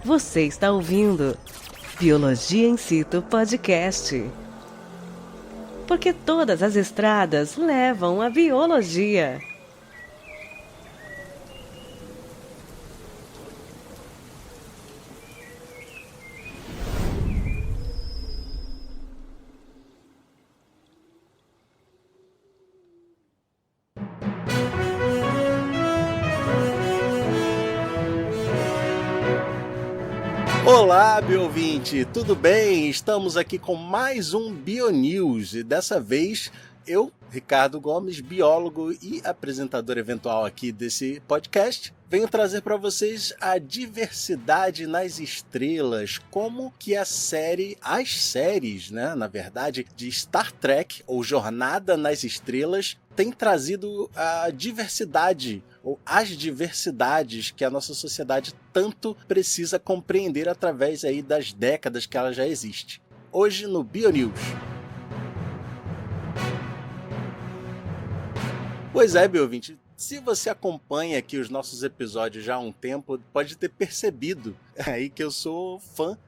Você está ouvindo Biologia in Situ Podcast. Porque todas as estradas levam à biologia. Olá, biouvinte, tudo bem? Estamos aqui com mais um BioNews e dessa vez eu, Ricardo Gomes, biólogo e apresentador eventual aqui desse podcast, venho trazer para vocês a diversidade nas estrelas, como que as séries, né, na verdade, de Star Trek ou Jornada nas Estrelas tem trazido a diversidade ou as diversidades que a nossa sociedade tanto precisa compreender através aí das décadas que ela já existe. Hoje no BioNews. Pois é, biouvinte, se você acompanha aqui os nossos episódios já há um tempo, pode ter percebido aí que eu sou fã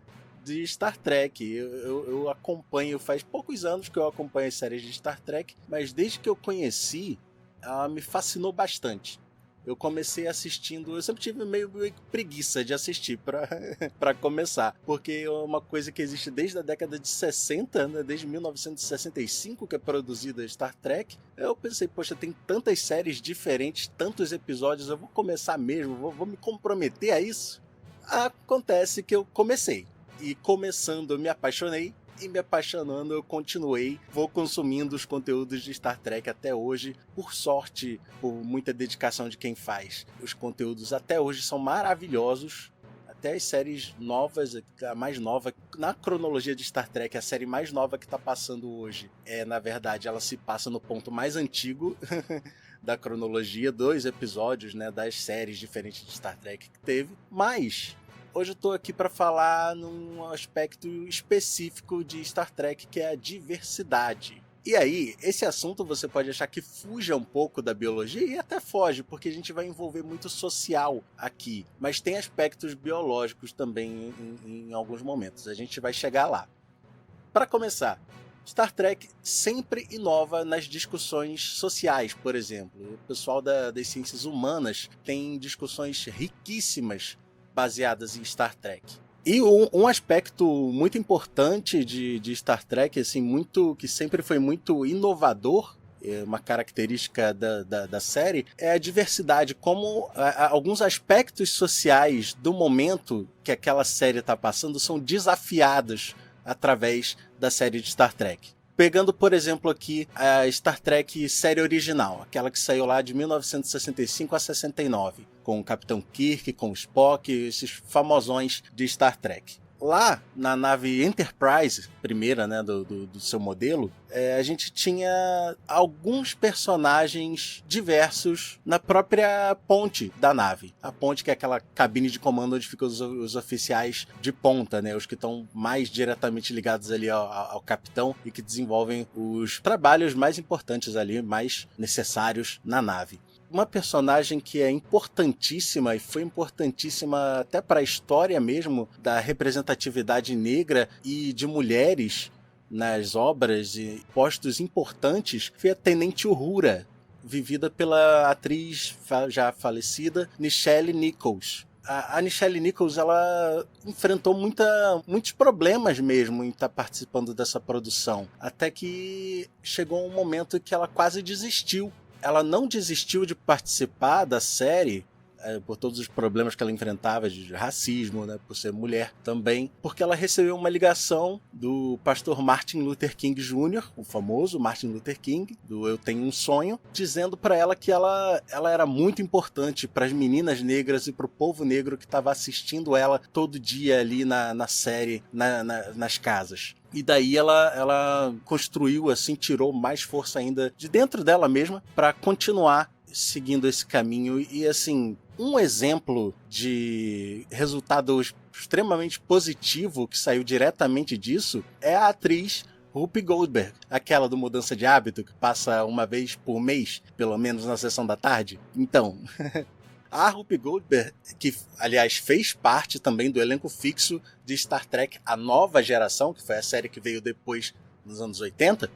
de Star Trek. Eu acompanho, faz poucos anos que eu acompanho as séries de Star Trek, mas desde que eu conheci, ela me fascinou bastante. Eu comecei assistindo, eu sempre tive meio preguiça de assistir para começar, porque é uma coisa que existe desde a década de 60, né, desde 1965 que é produzida Star Trek. Eu pensei, poxa, tem tantas séries diferentes, tantos episódios, eu vou começar mesmo, vou me comprometer a isso? Acontece que eu comecei, e começando eu me apaixonei, e me apaixonando eu continuei, vou consumindo os conteúdos de Star Trek até hoje, por sorte, por muita dedicação de quem faz. Os conteúdos até hoje são maravilhosos, até as séries novas, a mais nova, na cronologia de Star Trek, a série mais nova que está passando hoje, na verdade, ela se passa no ponto mais antigo da cronologia, 2 episódios, né, das séries diferentes de Star Trek que teve, mas hoje eu tô aqui para falar num aspecto específico de Star Trek, que é a diversidade. E aí, esse assunto você pode achar que fuja um pouco da biologia, e até foge, porque a gente vai envolver muito social aqui. Mas tem aspectos biológicos também em alguns momentos. A gente vai chegar lá. Para começar, Star Trek sempre inova nas discussões sociais, por exemplo. O pessoal das ciências humanas tem discussões riquíssimas baseadas em Star Trek. E um aspecto muito importante de Star Trek, assim, que sempre foi muito inovador, uma característica da série, é a diversidade, como alguns aspectos sociais do momento que aquela série está passando são desafiados através da série de Star Trek. Pegando, por exemplo, aqui a Star Trek série original, aquela que saiu lá de 1965 a 69, com o Capitão Kirk, com o Spock, esses famosões de Star Trek. Lá, na nave Enterprise, primeira, né, do seu modelo, a gente tinha alguns personagens diversos na própria ponte da nave. A ponte que é aquela cabine de comando onde ficam os oficiais de ponta, né, os que estão mais diretamente ligados ali ao capitão e que desenvolvem os trabalhos mais importantes ali, mais necessários na nave. Uma personagem que é importantíssima e foi importantíssima até para a história mesmo da representatividade negra e de mulheres nas obras e postos importantes foi a Tenente Uhura, vivida pela atriz já falecida Nichelle Nichols. A Nichelle Nichols, ela enfrentou muitos problemas mesmo em estar participando dessa produção, até que chegou um momento que ela quase desistiu. Ela não desistiu de participar da série por todos os problemas que ela enfrentava de racismo, né, por ser mulher também, porque ela recebeu uma ligação do pastor Martin Luther King Jr., o famoso Martin Luther King, do Eu Tenho um Sonho, dizendo para ela que ela era muito importante para as meninas negras e para o povo negro que estava assistindo ela todo dia ali na série, nas casas. E daí ela construiu, assim, tirou mais força ainda de dentro dela mesma para continuar seguindo esse caminho. E, assim, um exemplo de resultado extremamente positivo que saiu diretamente disso é a atriz Whoopi Goldberg, aquela do Mudança de Hábito, que passa uma vez por mês, pelo menos na sessão da tarde. Então, A Whoopi Goldberg, que aliás fez parte também do elenco fixo de Star Trek A Nova Geração, que foi a série que veio depois nos anos 80,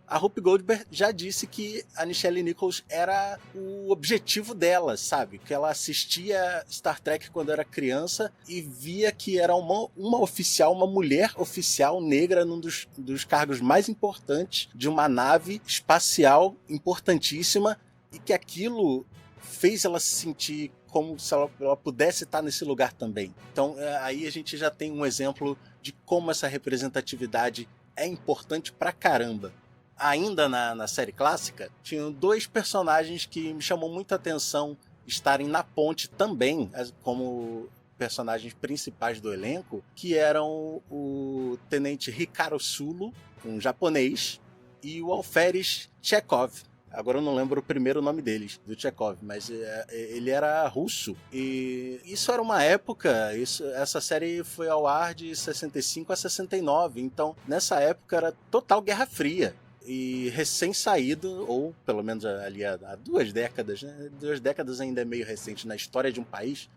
a Whoopi Goldberg já disse que a Nichelle Nichols era o objetivo dela, sabe? Que ela assistia Star Trek quando era criança e via que era uma oficial, uma mulher oficial negra num dos cargos mais importantes de uma nave espacial importantíssima, e que aquilo fez ela se sentir como se ela pudesse estar nesse lugar também. Então aí a gente já tem um exemplo de como essa representatividade é importante pra caramba. Ainda na série clássica, tinham 2 personagens que me chamam muita atenção estarem na ponte também, como personagens principais do elenco, que eram o tenente Hikaru Sulu, um japonês, e o alferes Chekhov. Agora eu não lembro o primeiro nome deles, do Chekhov, mas ele era russo. E isso era uma época, essa série foi ao ar de 65 a 69, então nessa época era total Guerra Fria. E recém-saído, ou pelo menos ali há 2 décadas, né? 2 décadas ainda é meio recente na história de um país,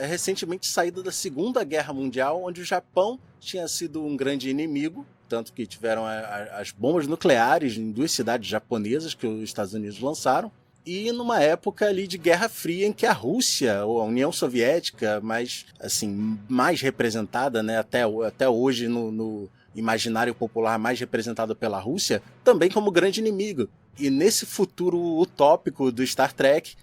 recentemente saído da Segunda Guerra Mundial, onde o Japão tinha sido um grande inimigo, tanto que tiveram as bombas nucleares em 2 cidades japonesas que os Estados Unidos lançaram, e numa época ali de Guerra Fria em que a Rússia, ou a União Soviética, mais representada, né, até hoje no imaginário popular mais representado pela Rússia, também como grande inimigo. E nesse futuro utópico do Star Trek,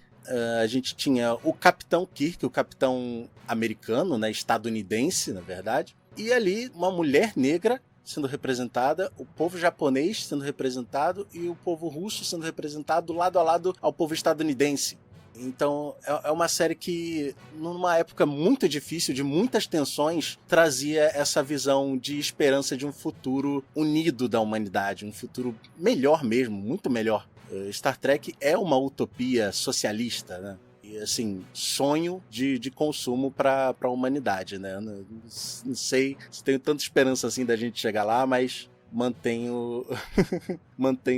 a gente tinha o Capitão Kirk, o capitão americano, né, estadunidense, na verdade, e ali uma mulher negra sendo representada, o povo japonês sendo representado e o povo russo sendo representado lado a lado ao povo estadunidense. Então é uma série que, numa época muito difícil, de muitas tensões, trazia essa visão de esperança de um futuro unido da humanidade, um futuro melhor mesmo, muito melhor. Star Trek é uma utopia socialista, né? E assim, sonho de consumo para a humanidade, né? Não sei se tenho tanta esperança assim da gente chegar lá, mas mantenho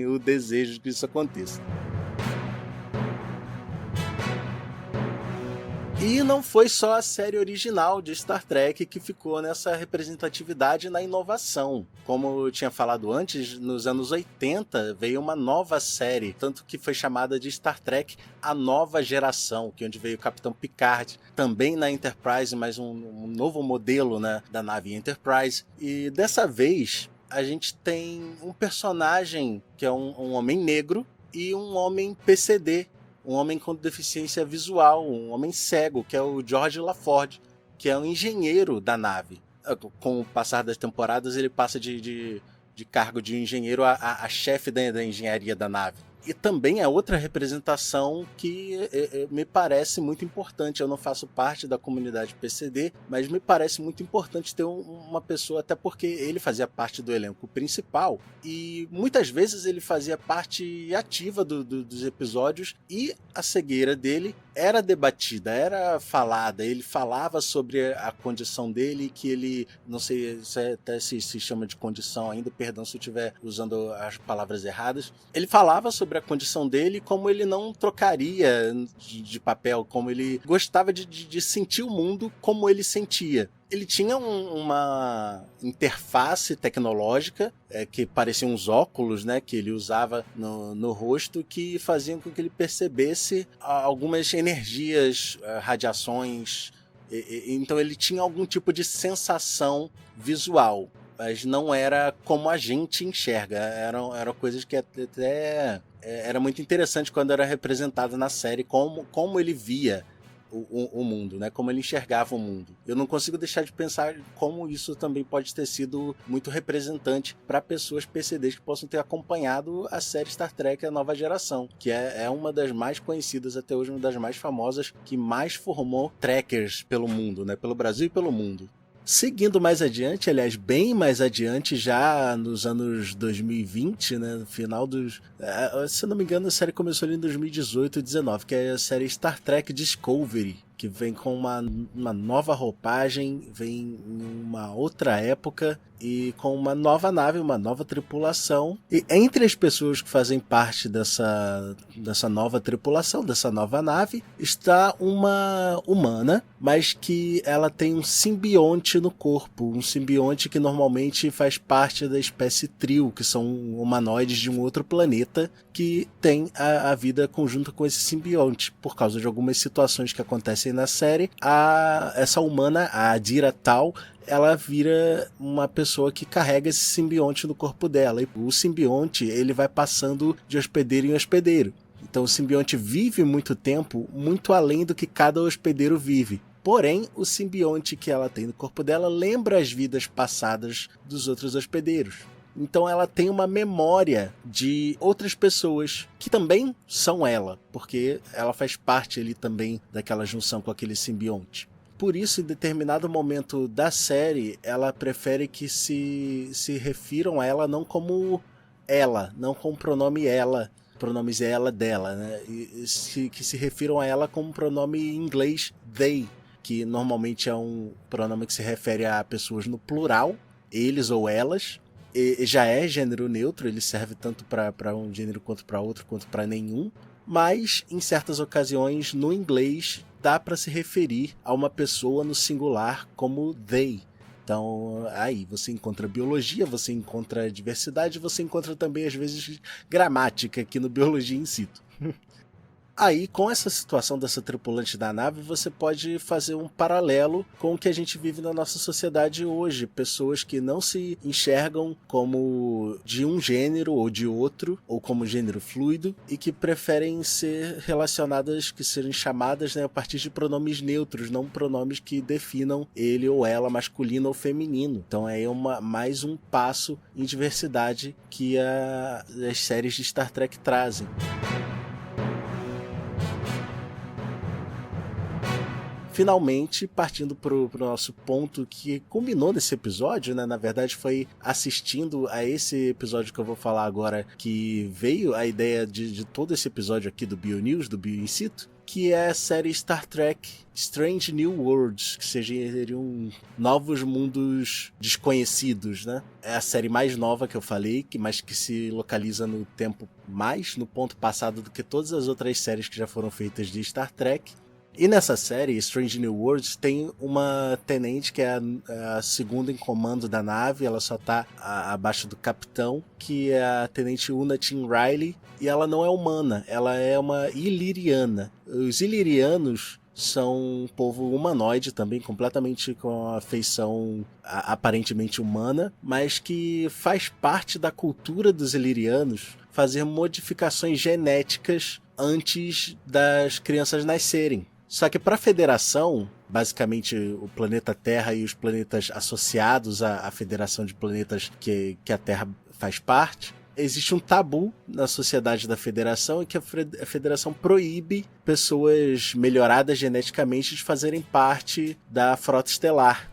o desejo de que isso aconteça. E não foi só a série original de Star Trek que ficou nessa representatividade na inovação. Como eu tinha falado antes, nos anos 80 veio uma nova série, tanto que foi chamada de Star Trek A Nova Geração, que é onde veio o Capitão Picard, também na Enterprise, mas um novo modelo, né, da nave Enterprise. E dessa vez a gente tem um personagem que é um homem negro e um homem PCD, um homem com deficiência visual, um homem cego, que é o George LaForge, que é um engenheiro da nave. Com o passar das temporadas, ele passa de cargo de engenheiro a chefe da engenharia da nave. E também é outra representação que me parece muito importante. Eu não faço parte da comunidade PCD, mas me parece muito importante ter uma pessoa, até porque ele fazia parte do elenco principal e muitas vezes ele fazia parte ativa dos episódios, e a cegueira dele era debatida, era falada. Ele falava sobre a condição dele, que ele, não sei se até se chama de condição ainda, perdão se eu estiver usando as palavras erradas. Ele falava sobre a condição dele, como ele não trocaria de papel, como ele gostava de sentir o mundo como ele sentia. Ele tinha uma interface tecnológica que parecia uns óculos, né, que ele usava no rosto, que faziam com que ele percebesse algumas energias, radiações. Então ele tinha algum tipo de sensação visual, mas não era como a gente enxerga. Eram coisas que até era muito interessante quando era representado na série, como ele via o mundo, né? Como ele enxergava o mundo. Eu não consigo deixar de pensar como isso também pode ter sido muito representante para pessoas PCDs que possam ter acompanhado a série Star Trek A Nova Geração, que é uma das mais conhecidas até hoje, uma das mais famosas, que mais formou trekkers pelo mundo, né? Pelo Brasil e pelo mundo. Seguindo mais adiante, aliás, bem mais adiante, já nos anos 2020, né, no final dos... se eu não me engano, a série começou ali em 2018 e 2019, que é a série Star Trek Discovery, que vem com uma nova roupagem, vem em uma outra época e com uma nova nave, uma nova tripulação. E entre as pessoas que fazem parte dessa nova tripulação, dessa nova nave, está uma humana, mas que ela tem um simbionte no corpo, um simbionte que normalmente faz parte da espécie Trio, que são humanoides de um outro planeta que tem a vida conjunta com esse simbionte. Por causa de algumas situações que acontecem na série, essa humana, a Adira Tal, ela vira uma pessoa que carrega esse simbionte no corpo dela. E o simbionte, ele vai passando de hospedeiro em hospedeiro. Então o simbionte vive muito tempo, muito além do que cada hospedeiro vive. Porém, o simbionte que ela tem no corpo dela lembra as vidas passadas dos outros hospedeiros. Então ela tem uma memória de outras pessoas que também são ela, porque ela faz parte ali também daquela junção com aquele simbionte. Por isso, em determinado momento da série, ela prefere que se refiram a ela não como ela, não com o pronome ela, pronomes ela, dela, né? Que se refiram a ela como pronome em inglês they, que normalmente é um pronome que se refere a pessoas no plural, eles ou elas. E já é gênero neutro, ele serve tanto para um gênero quanto para outro, quanto para nenhum. Mas, em certas ocasiões, no inglês, dá para se referir a uma pessoa no singular como they. Então, aí você encontra biologia, você encontra diversidade, você encontra também, às vezes, gramática aqui no Biologia in Situ. Aí, com essa situação dessa tripulante da nave, você pode fazer um paralelo com o que a gente vive na nossa sociedade hoje. Pessoas que não se enxergam como de um gênero ou de outro, ou como gênero fluido, e que preferem ser relacionadas, que serem chamadas, né, a partir de pronomes neutros, não pronomes que definam ele ou ela, masculino ou feminino. Então é mais um passo em diversidade que as séries de Star Trek trazem. Finalmente, partindo pro nosso ponto que culminou nesse episódio, né? Na verdade, foi assistindo a esse episódio que eu vou falar agora que veio a ideia de todo esse episódio aqui do BioNews, do Bio In Situ, que é a série Star Trek Strange New Worlds, que seriam novos mundos desconhecidos, né? É a série mais nova que eu falei, mas que se localiza no tempo mais no ponto passado do que todas as outras séries que já foram feitas de Star Trek. E nessa série, Strange New Worlds, tem uma tenente que é a segunda em comando da nave, ela só tá abaixo do capitão, que é a tenente Una Tin Riley, e ela não é humana, ela é uma iliriana. Os ilirianos são um povo humanoide também, completamente com a feição aparentemente humana, mas que faz parte da cultura dos ilirianos fazer modificações genéticas antes das crianças nascerem. Só que para a Federação, basicamente o planeta Terra e os planetas associados à Federação de Planetas que a Terra faz parte, existe um tabu na sociedade da Federação em que a Federação proíbe pessoas melhoradas geneticamente de fazerem parte da Frota Estelar.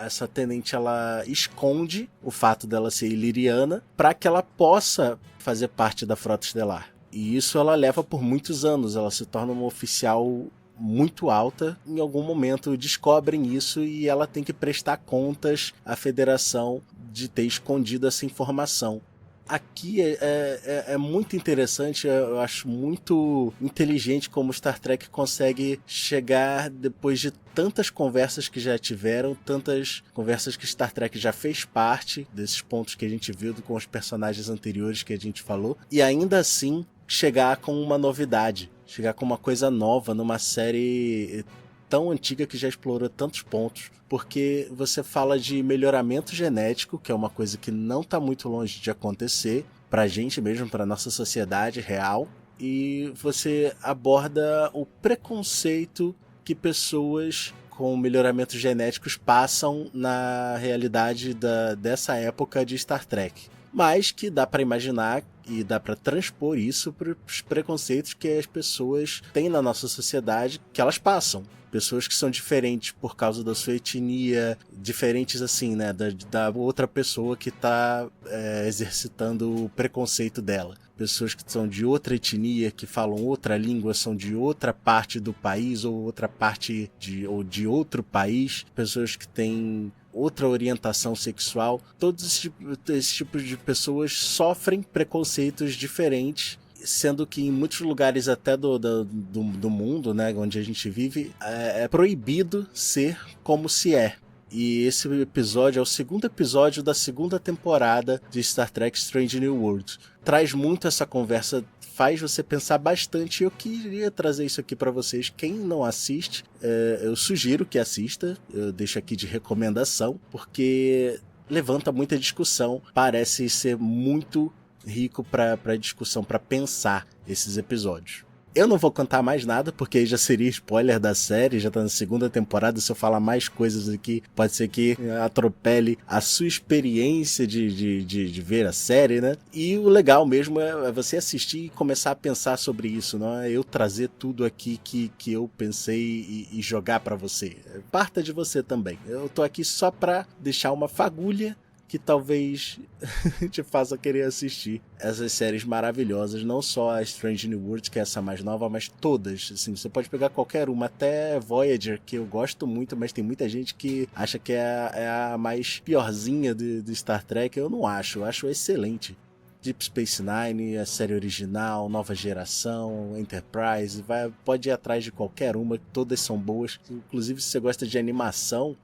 Essa tenente, ela esconde o fato dela ser iliriana para que ela possa fazer parte da Frota Estelar. E isso ela leva por muitos anos, ela se torna uma oficial muito alta. Em algum momento descobrem isso e ela tem que prestar contas à Federação de ter escondido essa informação. Aqui é muito interessante, eu acho muito inteligente como Star Trek consegue chegar depois de tantas conversas que já tiveram, tantas conversas que Star Trek já fez parte desses pontos que a gente viu com os personagens anteriores que a gente falou, e ainda assim chegar com uma novidade, chegar com uma coisa nova numa série tão antiga que já explorou tantos pontos, porque você fala de melhoramento genético, que é uma coisa que não está muito longe de acontecer, pra gente mesmo, pra nossa sociedade real, e você aborda o preconceito que pessoas com melhoramentos genéticos passam na realidade dessa época de Star Trek. mas que dá para imaginar e dá para transpor isso para os preconceitos que as pessoas têm na nossa sociedade, que elas passam. Pessoas que são diferentes por causa da sua etnia, diferentes assim, né, da outra pessoa que está exercitando o preconceito dela. Pessoas que são de outra etnia, que falam outra língua, são de outra parte do país ou outra parte de outro país. Pessoas que têm outra orientação sexual. Todos esses tipos de pessoas sofrem preconceitos diferentes, sendo que em muitos lugares até do mundo, né, onde a gente vive, é proibido ser como se é. E esse episódio é o segundo episódio da segunda temporada de Star Trek Strange New Worlds. Traz muito essa conversa, faz você pensar bastante. Eu queria trazer isso aqui para vocês. Quem não assiste, eu sugiro que assista. Eu deixo aqui de recomendação, porque levanta muita discussão. Parece ser muito rico para discussão, para pensar esses episódios. Eu não vou contar mais nada, porque aí já seria spoiler da série, já tá na segunda temporada. Se eu falar mais coisas aqui, pode ser que atropele a sua experiência de ver a série, né? E o legal mesmo é você assistir e começar a pensar sobre isso, não é eu trazer tudo aqui que eu pensei e jogar pra você. Parta de você também. Eu tô aqui só pra deixar uma fagulha que talvez te faça querer assistir essas séries maravilhosas, não só a Strange New Worlds, que é essa mais nova, mas todas. Assim, você pode pegar qualquer uma, até Voyager, que eu gosto muito, mas tem muita gente que acha que é a mais piorzinha de Star Trek. Eu não acho, eu acho excelente. Deep Space Nine, a série original, Nova Geração, Enterprise, pode ir atrás de qualquer uma, todas são boas. Inclusive, se você gosta de animação,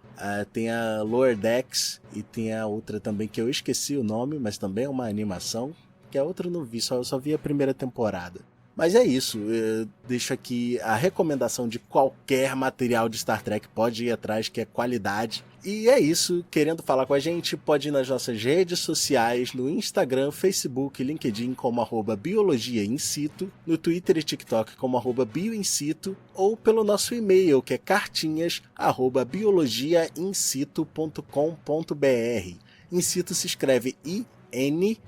tem a Lower Decks e tem a outra também que eu esqueci o nome, mas também é uma animação, que a outra eu não vi, só vi a primeira temporada. Mas é isso, eu deixo aqui a recomendação de qualquer material de Star Trek, pode ir atrás, que é qualidade. E é isso, querendo falar com a gente, pode ir nas nossas redes sociais, no Instagram, Facebook e LinkedIn como @biologiainsitu, no Twitter e TikTok como @bioinsitu, ou pelo nosso e-mail, que é cartinhas@biologiainsitu.com.br. Insitu se escreve INSITU.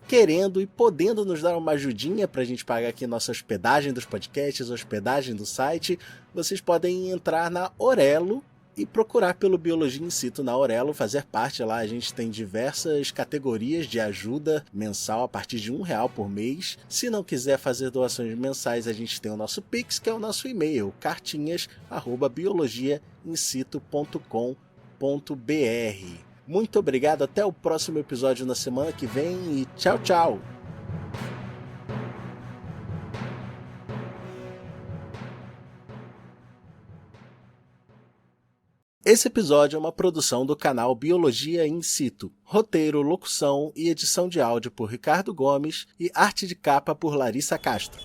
Querendo e podendo nos dar uma ajudinha para a gente pagar aqui nossa hospedagem dos podcasts, hospedagem do site, vocês podem entrar na Orelo e procurar pelo Biologia in Situ na Orelo, fazer parte lá. A gente tem diversas categorias de ajuda mensal a partir de R$1 por mês. Se não quiser fazer doações mensais, a gente tem o nosso Pix, que é o nosso e-mail, cartinhas@biologiaincito.com.br. Muito obrigado, até o próximo episódio na semana que vem e tchau, tchau! Esse episódio é uma produção do canal Biologia in Situ. Roteiro, locução e edição de áudio por Ricardo Gomes e arte de capa por Larissa Castro.